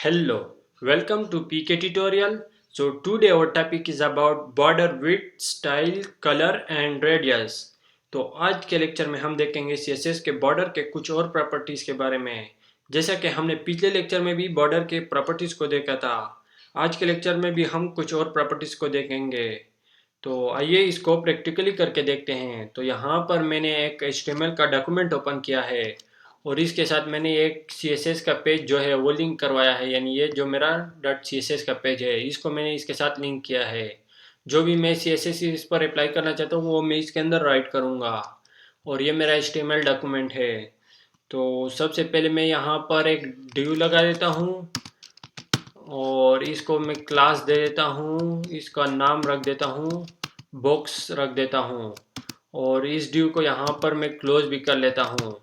Hello, welcome to PK tutorial. So today our topic is about border width, style, color and radius. तो आज के lecture में हम देखेंगे CSS के बॉर्डर के कुछ और प्रॉपर्टीज के बारे में। जैसा कि हमने पिछले लेक्चर में भी बॉर्डर के प्रॉपर्टीज को देखा था, आज के लेक्चर में भी हम कुछ और प्रॉपर्टीज को देखेंगे। तो आइए इसको प्रैक्टिकली करके देखते हैं। तो यहाँ पर मैंने एक HTML का डॉक्यूमेंट ओपन किया है और इसके साथ मैंने एक CSS का पेज जो है वो लिंक करवाया है, यानी ये जो मेरा .css का पेज है इसको मैंने इसके साथ लिंक किया है। जो भी मैं CSS इस पर अप्लाई करना चाहता हूँ वो मैं इसके अंदर राइट करूँगा और ये मेरा HTML डॉक्यूमेंट है। तो सबसे पहले मैं यहाँ पर एक डिव लगा देता हूँ और इसको मैं क्लास दे देता हूँ, इसका नाम रख देता हूँ, बॉक्स रख देता हूँ और इस डिव को यहाँ पर मैं क्लोज भी कर लेता हूँ।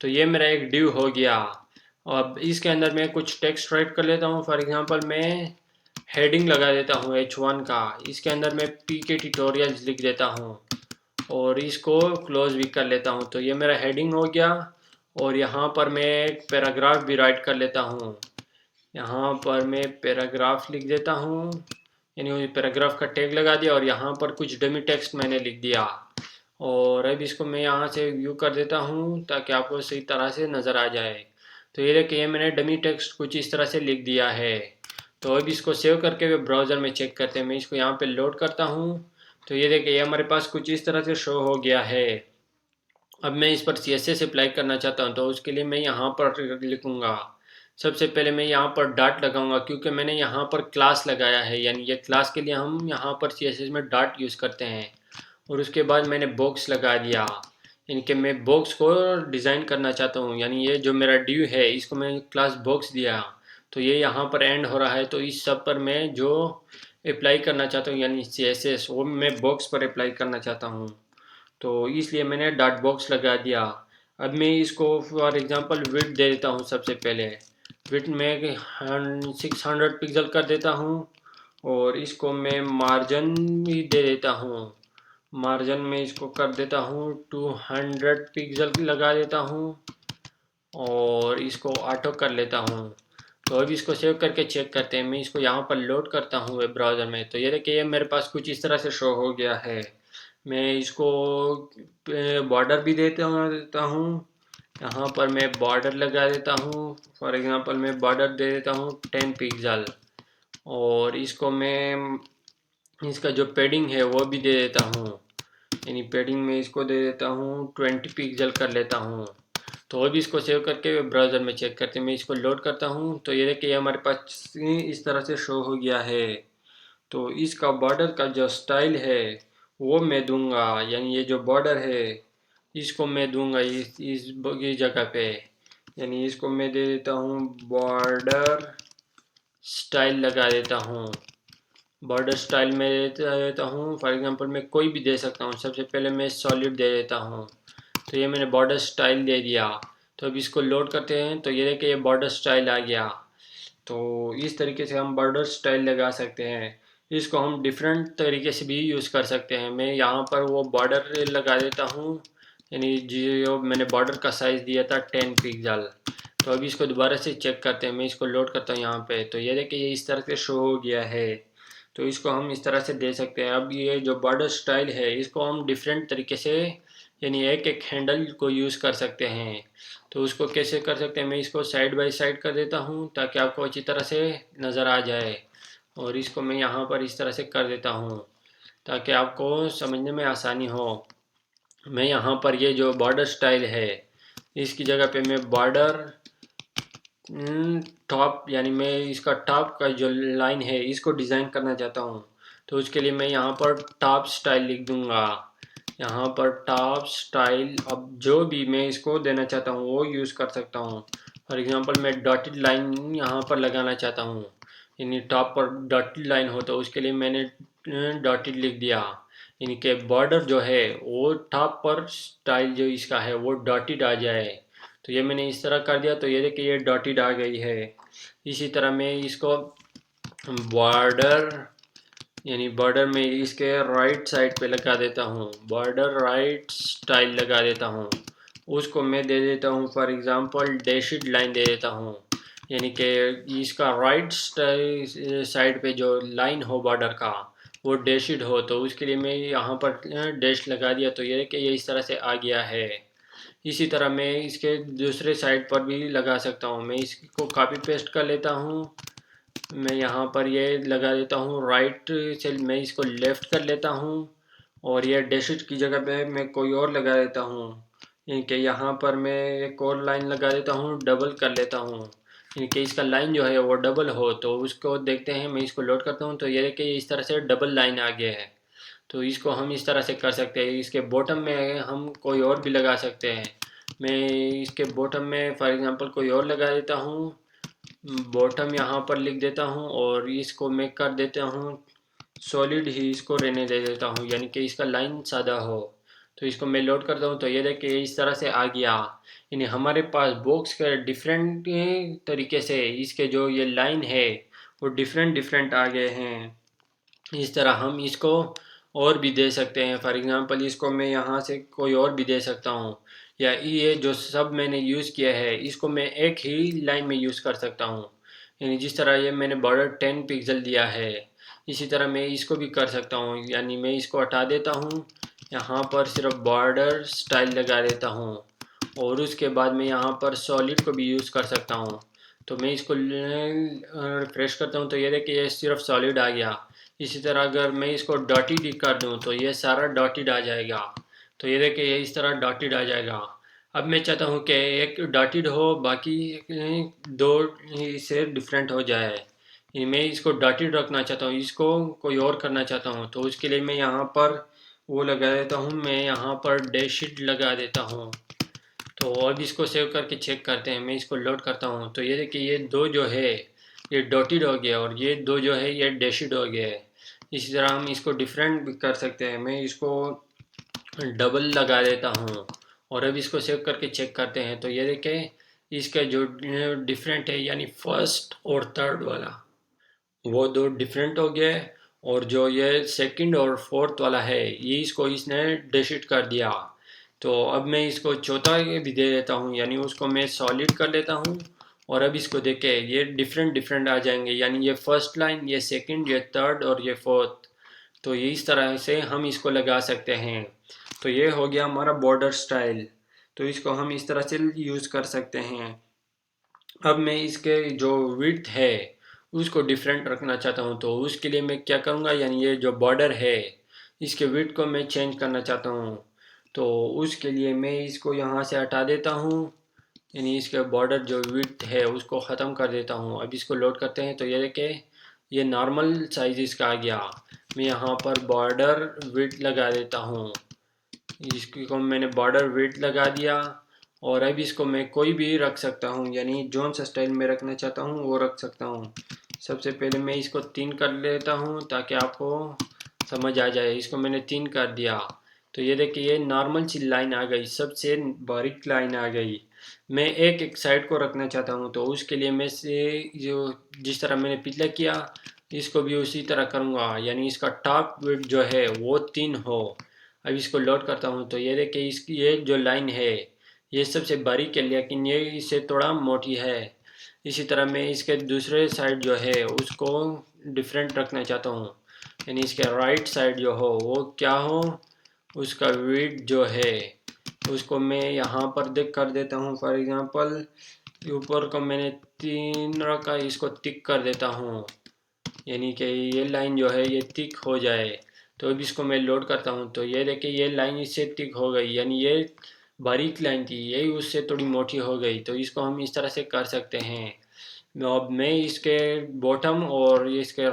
तो ये मेरा एक डिव हो गया। अब इसके अंदर मैं कुछ टेक्स्ट राइट कर लेता हूँ। फॉर एग्जांपल मैं हेडिंग लगा देता हूँ H1 का, इसके अंदर मैं PK ट्यूटोरियल्स लिख देता हूँ और इसको क्लोज भी कर लेता हूँ। तो ये मेरा हेडिंग हो गया और यहाँ पर मैं एक पैराग्राफ भी राइट कर लेता हूँ। यहाँ पर मैं पैराग्राफ लिख देता हूँ, यानी पैराग्राफ का टैग लगा दिया और यहाँ पर कुछ डमी टेक्स्ट मैंने लिख दिया और अब इसको मैं यहाँ से व्यू कर देता हूँ ताकि आपको सही तरह से नज़र आ जाए। तो ये देखिए मैंने डमी टेक्स्ट कुछ इस तरह से लिख दिया है। तो अब इसको सेव करके वे ब्राउज़र में चेक करते हैं। मैं इसको यहाँ पे लोड करता हूँ तो ये देखिए ये हमारे पास कुछ इस तरह से शो हो गया है। अब मैं इस पर CSS अप्लाई करना चाहता हूँ तो उसके लिए मैं यहाँ पर लिखूँगा। सबसे पहले मैं यहाँ पर डॉट लगाऊंगा क्योंकि मैंने यहाँ पर क्लास लगाया है, यानी ये क्लास के लिए हम यहाँ पर CSS में डॉट यूज़ करते हैं। और उसके बाद मैंने बॉक्स लगा दिया, यानी कि मैं बॉक्स को डिज़ाइन करना चाहता हूँ, यानी ये जो मेरा डिव है इसको मैंने क्लास बॉक्स दिया तो ये यहाँ पर एंड हो रहा है। तो इस सब पर मैं जो अप्लाई करना चाहता हूँ यानी CSS वो मैं बॉक्स पर अप्लाई करना चाहता हूँ, तो इसलिए मैंने डॉट बॉक्स लगा दिया। अब मैं इसको फॉर एग्जांपल विड्थ दे देता हूँ। सबसे पहले विड्थ में 600 पिक्सल कर देता हूँ और इसको मैं मार्जिन भी दे देता हूँ। मार्जिन में इसको कर देता हूँ 200 पिक्सल लगा देता हूँ और इसको ऑटो कर लेता हूँ। तो अब इसको सेव करके चेक करते हैं। मैं इसको यहाँ पर लोड करता हूँ वेब ब्राउज़र में तो ये देखिए ये मेरे पास कुछ इस तरह से शो हो गया है। मैं इसको बॉर्डर भी देता हूँ, यहाँ पर मैं बॉर्डर लगा देता हूँ। फॉर एग्जांपल मैं बॉर्डर दे देता हूँ 10 पिक्सल और इसको मैं इसका जो पैडिंग है वो भी दे देता हूँ, यानी पैडिंग में इसको दे देता हूँ 20 पिक्सल कर लेता हूँ। तो अब इसको सेव करके ब्राउज़र में चेक करते हैं। मैं इसको लोड करता हूँ तो ये देखिए हमारे पास इस तरह से शो हो गया है। तो इसका बॉर्डर का जो स्टाइल है वो मैं दूंगा, यानी ये जो बॉर्डर है इसको मैं दूंगा इस जगह पे, यानी इसको मैं दे देता हूँ बॉर्डर स्टाइल लगा देता हूँ। बॉर्डर स्टाइल में देता हूँ, फॉर एग्जांपल मैं कोई भी दे सकता हूँ। सबसे पहले मैं सॉलिड दे देता हूँ तो ये मैंने बॉर्डर स्टाइल दे दिया। तो अब इसको लोड करते हैं तो ये देखिए ये बॉर्डर स्टाइल आ गया। तो इस तरीके से हम बॉर्डर स्टाइल लगा सकते हैं। इसको हम डिफरेंट तरीके से भी यूज़ कर सकते हैं। मैं यहाँ पर वो बॉर्डर लगा देता हूँ, यानी जो मैंने बॉर्डर का साइज़ दिया था 10 पिक्सल। तो अभी इसको दोबारा से चेक करते हैं। मैं इसको लोड करता हूँ यहाँ पे तो ये देखिए ये इस तरह से शो हो गया है। तो इसको हम इस तरह से दे सकते हैं। अब ये जो बॉर्डर स्टाइल है इसको हम डिफरेंट तरीके से, यानी एक एक हैंडल को यूज़ कर सकते हैं। तो उसको कैसे कर सकते हैं, मैं इसको साइड बाय साइड कर देता हूँ ताकि आपको अच्छी तरह से नज़र आ जाए और इसको मैं यहाँ पर इस तरह से कर देता हूँ ताकि आपको समझने में आसानी हो। मैं यहाँ पर ये जो बॉर्डर स्टाइल है इसकी जगह पे मैं बॉर्डर टॉप, यानी मैं इसका टॉप का जो लाइन है इसको डिज़ाइन करना चाहता हूँ। तो उसके लिए मैं यहाँ पर टॉप स्टाइल लिख दूँगा। यहाँ पर टॉप स्टाइल, अब जो भी मैं इसको देना चाहता हूँ वो यूज़ कर सकता हूँ। फॉर एग्जांपल मैं डॉटेड लाइन यहाँ पर लगाना चाहता हूँ, यानी टॉप पर डॉटेड लाइन हो तो उसके लिए मैंने डॉटेड लिख दिया, यानी कि बॉर्डर जो है वो टॉप पर स्टाइल जो इसका है वो डॉटेड आ जाए। तो ये मैंने इस तरह कर दिया तो ये देखिए ये डॉटेड आ गई है। इसी तरह मैं इसको बॉर्डर, यानी बॉर्डर में इसके राइट साइड पे लगा देता हूँ, बॉर्डर राइट स्टाइल लगा देता हूँ। उसको मैं दे देता हूँ फॉर एग्जांपल डैशड लाइन दे देता हूँ। यानी कि इसका राइट साइड पे जो लाइन हो बॉर्डर का वो डैशिड हो, तो उसके लिए मैं यहाँ पर डैश लगा दिया, तो ये कि ये इस तरह से आ गया है। इसी तरह मैं इसके दूसरे साइड पर भी लगा सकता हूँ। मैं इसको कॉपी पेस्ट कर लेता हूँ, मैं यहाँ पर ये लगा देता हूँ, राइट से मैं इसको लेफ़्ट कर लेता हूँ और ये डैशिड की जगह पे मैं कोई और लगा देता हूँ। इनके यहाँ पर मैं एक और लाइन लगा देता हूँ, डबल कर लेता हूँ, इनके इसका लाइन जो है वो डबल हो, तो उसको देखते हैं। मैं इसको लोड करता हूँ तो ये देखिए इस तरह से डबल लाइन आ गया है। तो इसको हम इस तरह से कर सकते हैं। इसके बॉटम में हम कोई और भी लगा सकते हैं। मैं इसके बॉटम में फॉर एग्ज़ाम्पल कोई और लगा देता हूँ, बॉटम यहाँ पर लिख देता हूँ और इसको मैं कर देता हूँ सॉलिड ही, इसको रहने दे देता हूँ, यानी कि इसका लाइन सादा हो। तो इसको मैं लोड करता हूँ तो ये देखिए इस तरह से आ गया। यानी हमारे पास बॉक्स के डिफरेंट तरीके से इसके जो ये लाइन है वो डिफरेंट डिफरेंट आ गए हैं। इस तरह हम इसको और भी दे सकते हैं। फॉर एग्ज़ाम्पल इसको मैं यहाँ से कोई और भी दे सकता हूँ, या ये जो सब मैंने यूज़ किया है इसको मैं एक ही लाइन में यूज़ कर सकता हूँ। यानी जिस तरह ये मैंने बॉर्डर 10 पिक्सल दिया है, इसी तरह मैं इसको भी कर सकता हूँ। यानी मैं इसको हटा देता हूँ, यहाँ पर सिर्फ बॉर्डर स्टाइल लगा देता हूँ और उसके बाद मैं यहाँ पर सॉलिड को भी यूज़ कर सकता हूँ। तो मैं इसको रिफ्रेश करता हूँ तो ये देखिए ये सिर्फ सॉलिड आ गया। इसी तरह अगर मैं इसको डॉटेड कर दूँ तो ये सारा डॉटेड आ जाएगा। तो ये देखिए ये इस तरह डॉटेड आ जाएगा। अब मैं चाहता हूँ कि एक डॉटेड हो, बाकी दो इससे डिफरेंट हो जाए। मैं इसको डॉटेड रखना चाहता हूँ, इसको कोई और करना चाहता हूँ, तो उसके लिए मैं यहाँ पर वो लगा देता हूँ, मैं यहाँ पर डैशिड लगा देता हूँ। तो अब इसको सेव करके चेक करते हैं। मैं इसको लोड करता हूँ तो ये देखिए ये दो जो है ये डॉटेड हो गया और ये दो जो है ये डैशिड हो गया है। इसी तरह हम इसको डिफरेंट भी कर सकते हैं। मैं इसको डबल लगा देता हूँ और अब इसको सेव करके चेक करते हैं तो ये देखें इसका जो डिफरेंट है, यानी फर्स्ट और थर्ड वाला वो दो डिफरेंट हो गए, और जो ये सेकंड और फोर्थ वाला है ये इसको इसने डिलीट कर दिया। तो अब मैं इसको चौथा ये भी दे देता हूँ, यानी उसको मैं सॉलिड कर लेता हूँ और अब इसको देखे ये डिफरेंट डिफरेंट आ जाएंगे, यानी ये फर्स्ट लाइन, ये सेकंड, ये थर्ड और ये फोर्थ। तो ये इस तरह से हम इसको लगा सकते हैं। तो ये हो गया हमारा बॉर्डर स्टाइल। तो इसको हम इस तरह से यूज़ कर सकते हैं। अब मैं इसके जो विड्थ है उसको डिफरेंट रखना चाहता हूँ, तो उसके लिए मैं क्या करूँगा, यानी ये जो बॉर्डर है इसके विड्थ को मैं चेंज करना चाहता हूँ। तो उसके लिए मैं इसको यहाँ से हटा देता हूँ, यानी इसके बॉर्डर जो विड्थ है उसको ख़त्म कर देता हूँ। अब इसको लोड करते हैं तो ये देखें ये नॉर्मल साइज़ इसका आ गया। मैं यहाँ पर बॉर्डर विड्थ लगा देता हूँ, इसको मैंने बॉर्डर विड्थ लगा दिया और अब इसको मैं कोई भी रख सकता हूँ, यानी जोन सा स्टाइल में रखना चाहता हूँ वो रख सकता हूँ। सबसे पहले मैं इसको 3 कर लेता हूँ ताकि आपको समझ आ जाए। इसको मैंने 3 कर दिया तो ये देखिए ये नॉर्मल सी लाइन आ गई, सबसे बारीक लाइन आ गई। मैं एक एक साइड को रखना चाहता हूँ तो उसके लिए मैं से जो जिस तरह मैंने पिछले किया इसको भी उसी तरह करूँगा, यानी इसका टॉप विड्थ जो है वो 3 हो। अब इसको लोड करता हूँ तो ये देखिए इसकी ये जो लाइन है ये सबसे बारीक है, लेकिन ये इससे थोड़ा मोटी है। इसी तरह मैं इसके दूसरे साइड जो है उसको डिफरेंट रखना चाहता हूँ, यानी इसके राइट साइड जो हो वो क्या हो, उसका विड्थ जो है उसको मैं यहाँ पर देख कर देता हूँ। फॉर एग्ज़ाम्पल ऊपर को मैंने 3 रखा, इसको टिक कर देता हूँ, यानी कि ये लाइन जो है ये थिक हो जाए। तो अब इसको मैं लोड करता हूँ तो ये देखिए ये लाइन इससे थिक हो गई, यानी ये बारीक लाइन थी यही उससे थोड़ी मोटी हो गई। तो इसको हम इस तरह से कर सकते हैं। अब मैं इसके बॉटम और इसके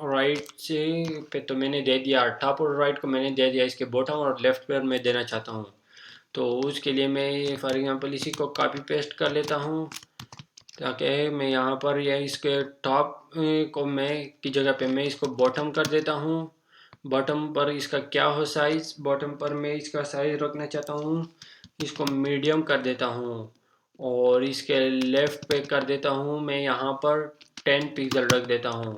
राइट से पे तो मैंने दे दिया, टॉप और राइट को मैंने दे दिया, इसके बॉटम और लेफ्ट पर मैं देना चाहता हूँ। तो उसके लिए मैं फॉर एग्जांपल इसी को कॉपी पेस्ट कर लेता हूँ ताकि मैं यहाँ पर यह इसके टॉप को मैं की जगह पे मैं इसको बॉटम कर देता हूँ। बॉटम पर इसका क्या हो साइज़, बॉटम पर मैं इसका साइज़ रखना चाहता हूँ, इसको मीडियम कर देता हूँ और इसके लेफ़्ट पे कर देता हूँ मैं यहाँ पर 10 पिक्सल रख देता हूँ।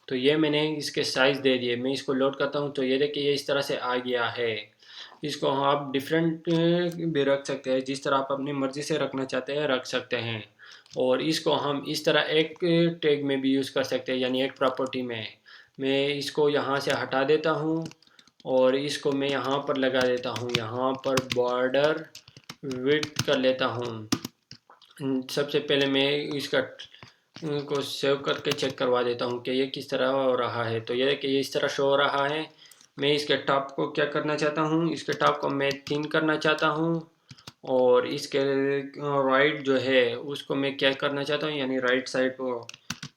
तो ये मैंने इसके साइज़ दे दिए। मैं इसको लोड करता हूँ तो ये देखिए ये इस तरह से आ गया है। इसको आप डिफरेंट भी रख सकते हैं, जिस तरह आप अपनी मर्ज़ी से रखना चाहते हैं रख सकते हैं। और इसको हम इस तरह एक टैग में भी यूज़ कर सकते हैं, यानी एक प्रॉपर्टी में। मैं इसको यहाँ से हटा देता हूँ और इसको मैं यहाँ पर लगा देता हूँ, यहाँ पर बॉर्डर विड्थ कर लेता हूँ। सबसे पहले मैं इसका को सेव करके चेक करवा देता हूँ कि ये किस तरह हो रहा है। तो ये कि ये इस तरह शो हो रहा है। मैं इसके टॉप को क्या करना चाहता हूँ, इसके टॉप को मैं थिन करना चाहता हूँ और इसके राइट जो है उसको मैं क्या करना चाहता हूँ, यानी राइट साइड को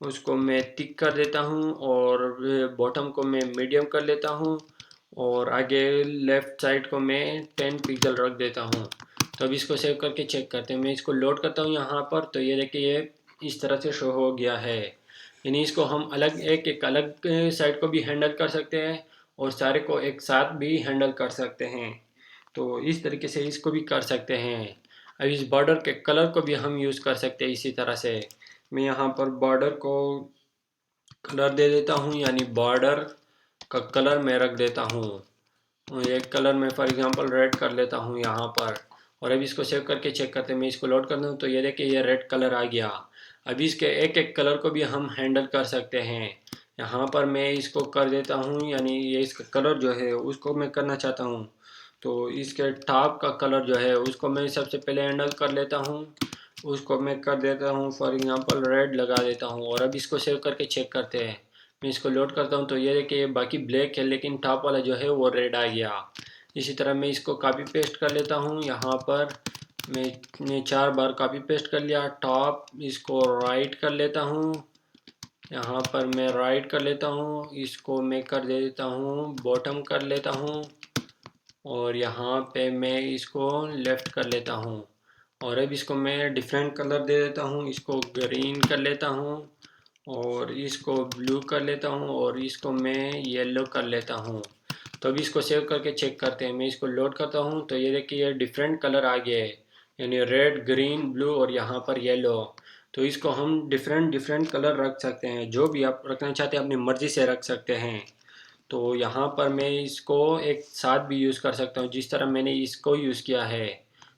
उसको मैं थिक कर देता हूँ और बॉटम को मैं मीडियम कर लेता हूँ और आगे लेफ़्ट साइड को मैं 10 पिक्सल रख देता हूँ। तो अब इसको सेव करके चेक करते हैं। मैं इसको लोड करता हूँ यहाँ पर, तो ये देखिए ये इस तरह से शो हो गया है। यानी इसको हम अलग एक अलग साइड को भी हैंडल कर सकते हैं और सारे को एक साथ भी हैंडल कर सकते हैं। तो इस तरीके से इसको भी कर सकते हैं। अब इस बॉर्डर के कलर को भी हम यूज़ कर सकते हैं इसी तरह से। मैं यहाँ पर बॉर्डर को कलर दे देता हूँ, यानी बॉर्डर का कलर मैं रख देता हूँ। एक कलर मैं फॉर एग्जांपल रेड कर लेता हूँ यहाँ पर। और अब इसको सेव करके चेक करते हैं। मैं इसको लोड करता हूँ तो ये देखिए ये रेड कलर आ गया। अभी इसके एक एक कलर को भी हम हैंडल कर सकते हैं। यहाँ पर मैं इसको कर देता हूँ, यानी ये इसका कलर जो है उसको मैं करना चाहता हूँ। तो इसके टॉप का कलर जो है उसको मैं सबसे पहले हैंडल कर लेता हूँ, उसको मैं कर देता हूँ फॉर एग्जांपल रेड लगा देता हूँ। और अब इसको सेव करके चेक करते हैं। मैं इसको लोड करता हूँ तो ये देखिए बाकी ब्लैक है लेकिन टॉप वाला जो है वो रेड आ गया। इसी तरह मैं इसको कॉपी पेस्ट कर लेता हूँ। यहाँ पर मैंने 4 बार कॉपी पेस्ट कर लिया। टॉप इसको राइट कर लेता हूँ, यहाँ पर मैं राइट कर लेता हूँ, इसको मैं कर देता हूँ बॉटम कर लेता हूँ और यहाँ पे मैं इसको लेफ़्ट कर लेता हूँ। और अब इसको मैं डिफरेंट कलर दे देता हूँ, इसको ग्रीन कर लेता हूँ और इसको ब्लू कर लेता हूँ और इसको मैं येलो कर लेता हूँ। तो अब इसको सेव करके चेक करते हैं। मैं इसको लोड करता हूँ तो ये देखिए ये डिफरेंट कलर आ गए, यानी रेड ग्रीन ब्लू और यहाँ पर येलो। तो इसको हम डिफरेंट डिफरेंट कलर रख सकते हैं, जो भी आप रखना चाहते हैं अपनी मर्ज़ी से रख सकते हैं। तो यहाँ पर मैं इसको एक साथ भी यूज़ कर सकता हूँ जिस तरह मैंने इसको यूज़ किया है।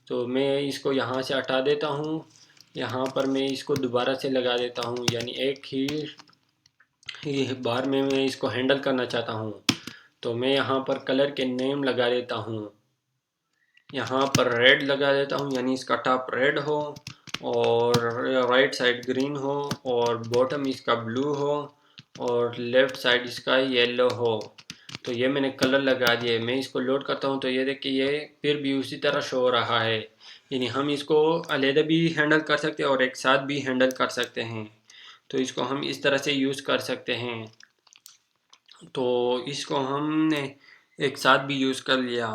तो मैं इसको यहाँ से हटा देता हूँ, यहाँ पर मैं इसको दोबारा से लगा देता हूँ, यानी एक ही बार में मैं इसको हैंडल करना चाहता हूँ। तो मैं यहाँ पर कलर के नेम लगा देता हूँ, यहाँ पर रेड लगा देता हूँ, यानी इसका टॉप रेड हो और राइट साइड ग्रीन हो और बॉटम इसका ब्लू हो और लेफ़्ट साइड इसका येलो हो। तो ये मैंने कलर लगा दिए। मैं इसको लोड करता हूँ तो ये देखिए ये फिर भी उसी तरह शो हो रहा है। यानी हम इसको अलग भी हैंडल कर सकते हैं और एक साथ भी हैंडल कर सकते हैं। तो इसको हम इस तरह से यूज़ कर सकते हैं। तो इसको हमने एक साथ भी यूज़ कर लिया।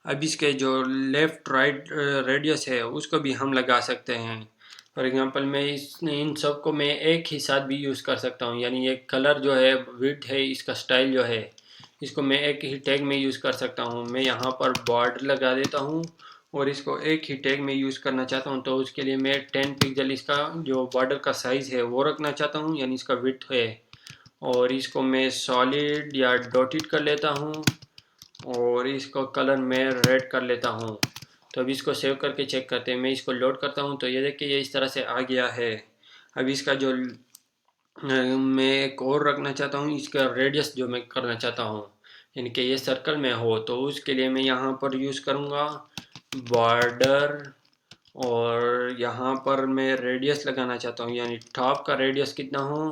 अब इसके जो लेफ़्ट राइट रेडियस है उसको भी हम लगा सकते हैं। फॉर एग्जांपल मैं इन सब को मैं एक ही साथ भी यूज़ कर सकता हूँ, यानी ये कलर जो है विड्थ है इसका स्टाइल जो है इसको मैं एक ही टैग में यूज़ कर सकता हूँ। मैं यहाँ पर बॉर्डर लगा देता हूँ और इसको एक ही टैग में यूज़ करना चाहता हूँ। तो उसके लिए मैं 10 पिक्सल इसका जो बॉर्डर का साइज़ है वो रखना चाहता हूँ, यानी इसका विड्थ है। और इसको मैं सॉलिड या डॉटेड कर लेता हूँ और इसको कलर मैं रेड कर लेता हूँ। तो अब इसको सेव करके चेक करते हैं। मैं इसको लोड करता हूँ तो ये देखिए ये इस तरह से आ गया है। अब इसका जो मैं एक और रखना चाहता हूँ, इसका रेडियस जो मैं करना चाहता हूँ यानी कि ये सर्कल में हो, तो उसके लिए मैं यहाँ पर यूज़ करूँगा बॉर्डर और यहाँ पर मैं रेडियस लगाना चाहता हूँ, यानी टॉप का रेडियस कितना हो,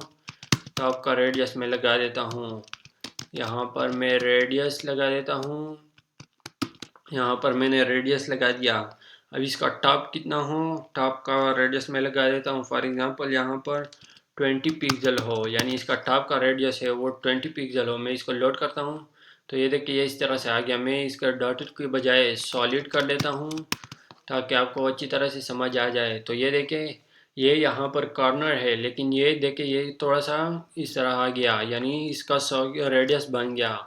टॉप का रेडियस मैं लगा देता हूँ। यहाँ पर मैं रेडियस लगा देता हूँ, यहाँ पर मैंने रेडियस लगा दिया। अब इसका टॉप कितना हो, टॉप का रेडियस मैं लगा देता हूँ। फॉर एग्जांपल यहाँ पर 20 पिक्सल हो, यानी इसका टॉप का रेडियस है वो 20 पिक्सल हो। मैं इसको लोड करता हूँ तो ये देखिए ये इस तरह से आ गया। मैं इसका डॉटेड के बजाय सॉलिड कर लेता हूँ ताकि आपको अच्छी तरह से समझ आ जाए। तो ये देखिए ये यहाँ पर कॉर्नर है, लेकिन ये देखिए ये थोड़ा सा इस तरह आ गया, यानी इसका रेडियस बन गया।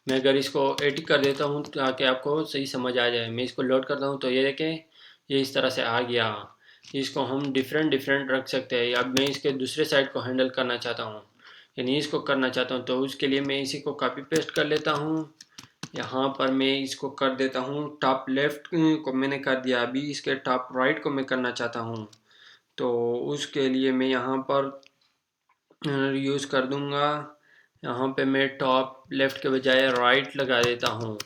मैं अगर इसको एडिट कर देता हूँ ताकि आपको सही समझ आ जाए। मैं इसको लोड करता हूँ तो ये देखें ये इस तरह से आ गया। इसको हम डिफरेंट डिफरेंट रख सकते हैं। अब मैं इसके दूसरे साइड को हैंडल करना चाहता हूँ, यानी इसको करना चाहता हूँ, तो उसके लिए मैं इसी को कॉपी पेस्ट कर लेता हूँ। यहाँ पर मैं इसको कर देता हूँ, टॉप लेफ्ट को मैंने कर दिया। अभी इसके टॉप राइट को मैं करना चाहता हूँ तो उसके लिए मैं यहाँ पर यूज़ कर दूँगा। यहाँ पे मैं टॉप लेफ़्ट के बजाय राइट लगा देता हूँ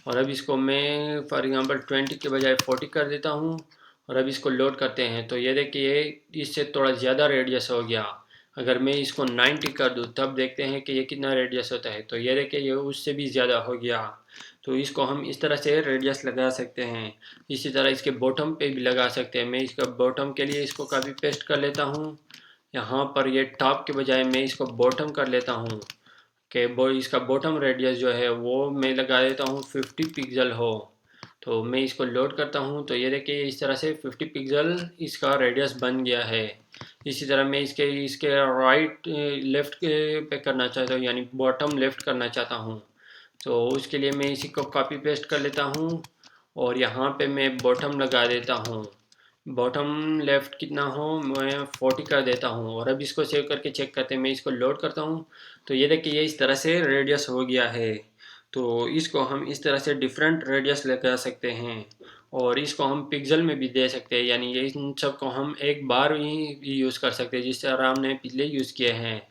और अब इसको मैं फॉर एग्ज़ाम्पल 20 के बजाय 40 कर देता हूँ और अब इसको लोड करते हैं। तो ये देखिए इससे थोड़ा ज़्यादा रेडियस हो गया। अगर मैं इसको 90 कर दूँ तब देखते हैं कि ये कितना रेडियस होता है। तो ये देखिए ये उससे भी ज़्यादा हो गया। तो इसको हम इस तरह से रेडियस लगा सकते हैं। इसी तरह इसके बॉटम पे भी लगा सकते हैं। मैं इसका बॉटम के लिए इसको कॉपी पेस्ट कर लेता हूँ। यहाँ पर ये टॉप के बजाय मैं इसको बॉटम कर लेता हूँ कि इसका बॉटम रेडियस जो है वो मैं लगा देता हूँ 50 पिक्सल हो। तो मैं इसको लोड करता हूँ तो ये देखिए इस तरह से 50 पिक्सल इसका रेडियस बन गया है। इसी तरह मैं इसके इसके राइट लेफ़्ट पे करना चाहता हूँ, यानी बॉटम लेफ़्ट करना चाहता हूँ। तो उसके लिए मैं इसी को कॉपी पेस्ट कर लेता हूँ और यहाँ पे मैं बॉटम लगा देता हूँ। बॉटम लेफ़्ट कितना हो मैं 40 कर देता हूँ और अब इसको सेव करके चेक करते हैं। मैं इसको लोड करता हूँ तो ये देखिए ये इस तरह से रेडियस हो गया है। तो इसको हम इस तरह से डिफरेंट रेडियस लगा सकते हैं और इसको हम पिक्सल में भी दे सकते हैं, यानी ये इन सब को हम एक बार ही यूज़ कर सकते हैं जिस तरह हमने पिछले यूज़ किए हैं।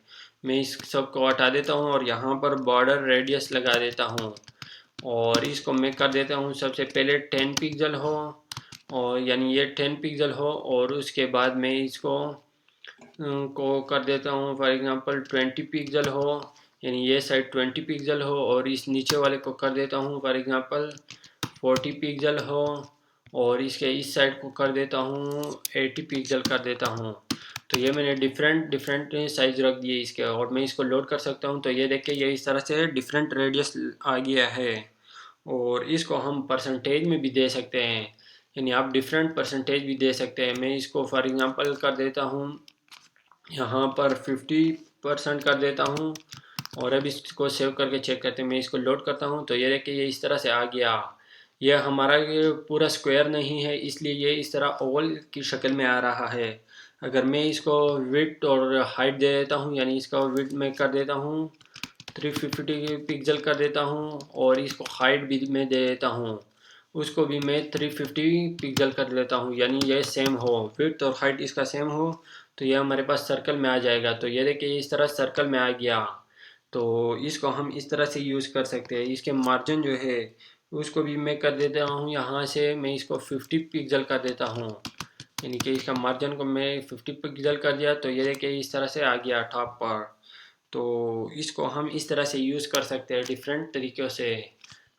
मैं इस सब को हटा देता हूँ और यहाँ पर बॉर्डर रेडियस लगा देता हूँ और इसको मैं कर देता हूँ सबसे पहले 10 पिक्सल हो और यानी ये 10 पिक्सल हो और उसके बाद मैं इसको को कर देता हूँ फॉर एग्जांपल 20 पिक्सल हो, यानी ये साइड 20 पिक्सल हो और इस नीचे वाले को कर देता हूँ फॉर एग्जांपल 40 पिक्सल हो और इसके इस साइड को कर देता हूँ 80 पिक्सल कर देता हूँ। तो ये मैंने डिफरेंट डिफरेंट साइज रख दिए इसके और मैं इसको लोड कर सकता हूँ। तो ये देखिए ये इस तरह से डिफरेंट रेडियस आ गया है और इसको हम परसेंटेज में भी दे सकते हैं, यानी आप डिफरेंट परसेंटेज भी दे सकते हैं। मैं इसको फॉर एग्जांपल कर देता हूँ यहाँ पर 50% कर देता हूँ और अब इसको सेव करके चेक करते हैं। मैं इसको लोड करता हूँ तो ये देखिए ये इस तरह से आ गया। यह हमारा ये पूरा स्क्वायर नहीं है इसलिए ये इस तरह ओवल की शक्ल में आ रहा है। अगर मैं इसको विड्थ और हाइट दे देता हूँ, यानी इसका विड्थ मैं कर देता हूँ 350 पिक्सल कर देता हूँ और इसको हाइट भी मैं दे देता हूँ, उसको भी मैं 350 पिक्सल कर लेता हूँ, यानी ये सेम हो, विड्थ और हाइट इसका सेम हो। तो ये हमारे पास सर्कल में आ जाएगा। तो ये देखिए इस तरह सर्कल में आ गया। तो इसको हम इस तरह से यूज़ कर सकते हैं। इसके मार्जिन जो है उसको भी मैं कर देता हूँ, यहाँ से मैं इसको 50 पिक्सल कर देता हूँ, यानी कि इसका मार्जिन को मैं 50 पिक्सल कर दिया। तो ये देखिए इस तरह से आ गया टॉप पर। तो इसको हम इस तरह से यूज़ कर सकते हैं डिफरेंट तरीक़ों से।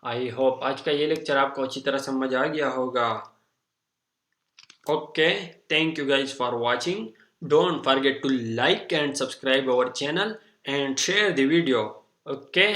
आई होप आज का ये लेक्चर आपको अच्छी तरह समझ आ गया होगा। Okay, thank you guys for watching. Don't forget to like and subscribe our channel and share the video. Okay.